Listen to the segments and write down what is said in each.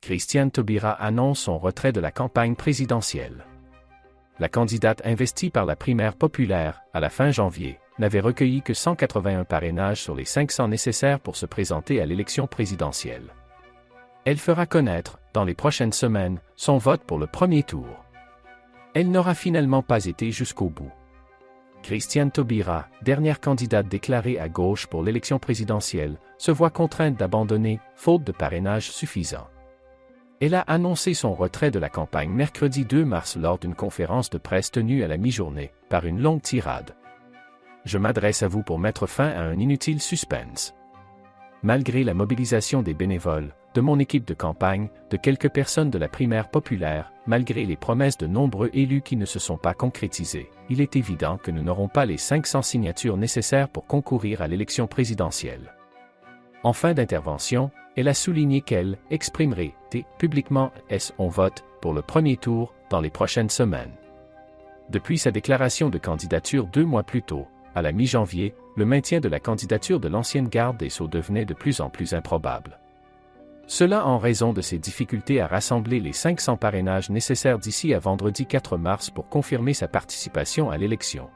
Christiane Taubira annonce son retrait de la campagne présidentielle. La candidate investie par la primaire populaire, à la fin janvier, n'avait recueilli que 181 parrainages sur les 500 nécessaires pour se présenter à l'élection présidentielle. Elle fera connaître, dans les prochaines semaines, son vote pour le premier tour. Elle n'aura finalement pas été jusqu'au bout. Christiane Taubira, dernière candidate déclarée à gauche pour l'élection présidentielle, se voit contrainte d'abandonner, faute de parrainage suffisant. Elle a annoncé son retrait de la campagne mercredi 2 mars lors d'une conférence de presse tenue à la mi-journée, par une longue tirade. Je m'adresse à vous pour mettre fin à un inutile suspense. Malgré la mobilisation des bénévoles, de mon équipe de campagne, de quelques personnes de la primaire populaire, malgré les promesses de nombreux élus qui ne se sont pas concrétisées, il est évident que nous n'aurons pas les 500 signatures nécessaires pour concourir à l'élection présidentielle. En fin d'intervention, elle a souligné qu'elle exprimerait publiquement son vote pour le premier tour dans les prochaines semaines. Depuis sa déclaration de candidature 2 mois plus tôt, à la mi-janvier, le maintien de la candidature de l'ancienne garde des Sceaux devenait de plus en plus improbable. Cela en raison de ses difficultés à rassembler les 500 parrainages nécessaires d'ici à vendredi 4 mars pour confirmer sa participation à l'élection.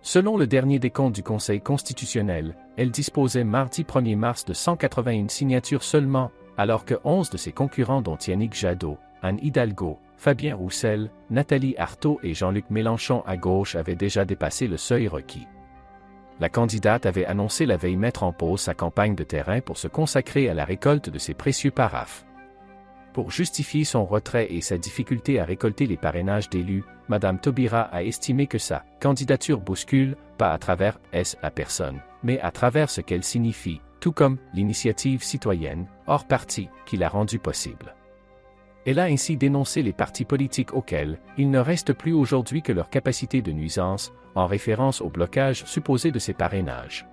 Selon le dernier décompte du Conseil constitutionnel, elle disposait mardi 1er mars de 181 signatures seulement, alors que 11 de ses concurrents dont Yannick Jadot, Anne Hidalgo, Fabien Roussel, Nathalie Arthaud et Jean-Luc Mélenchon à gauche avaient déjà dépassé le seuil requis. La candidate avait annoncé la veille mettre en pause sa campagne de terrain pour se consacrer à la récolte de ses précieux paraphes. Pour justifier son retrait et sa difficulté à récolter les parrainages d'élus, Mme Taubira a estimé que sa candidature bouscule, pas à travers la personne, mais à travers ce qu'elle signifie, tout comme l'initiative citoyenne, hors parti, qui l'a rendue possible. Elle a ainsi dénoncé les partis politiques auxquels il ne reste plus aujourd'hui que leur capacité de nuisance, en référence au blocage supposé de ces parrainages.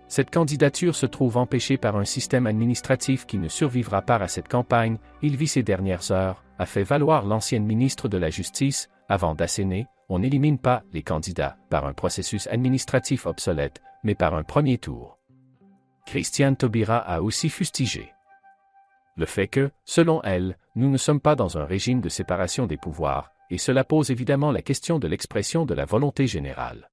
Cette candidature se trouve empêchée par un système administratif qui ne survivra pas à cette campagne, il vit ces dernières heures, a fait valoir l'ancienne ministre de la Justice, avant d'asséner, on n'élimine pas les candidats par un processus administratif obsolète, mais par un premier tour. Christiane Taubira a aussi fustigé le fait que, selon elle, nous ne sommes pas dans un régime de séparation des pouvoirs, et cela pose évidemment la question de l'expression de la volonté générale.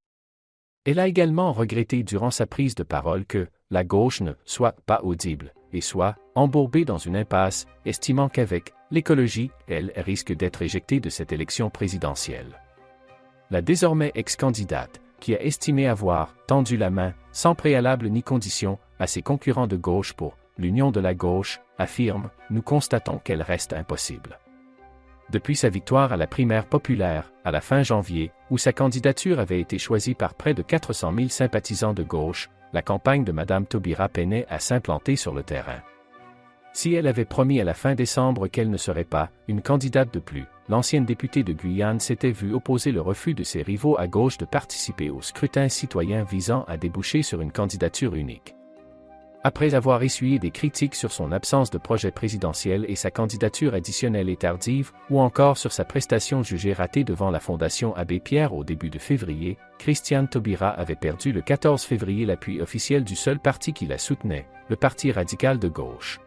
Elle a également regretté durant sa prise de parole que la gauche ne soit pas audible, et soit embourbée dans une impasse, estimant qu'avec l'écologie, elle risque d'être éjectée de cette élection présidentielle. La désormais ex-candidate, qui a estimé avoir tendu la main, sans préalable ni condition, à ses concurrents de gauche pour l'union de la gauche, affirme « Nous constatons qu'elle reste impossible ». Depuis sa victoire à la primaire populaire, à la fin janvier, où sa candidature avait été choisie par près de 400 000 sympathisants de gauche, la campagne de Mme Taubira peinait à s'implanter sur le terrain. Si elle avait promis à la fin décembre qu'elle ne serait pas une candidate de plus, l'ancienne députée de Guyane s'était vue opposer le refus de ses rivaux à gauche de participer au scrutin citoyen visant à déboucher sur une candidature unique. Après avoir essuyé des critiques sur son absence de projet présidentiel et sa candidature additionnelle et tardive, ou encore sur sa prestation jugée ratée devant la Fondation Abbé Pierre au début de février, Christiane Taubira avait perdu le 14 février l'appui officiel du seul parti qui la soutenait, le Parti radical de gauche.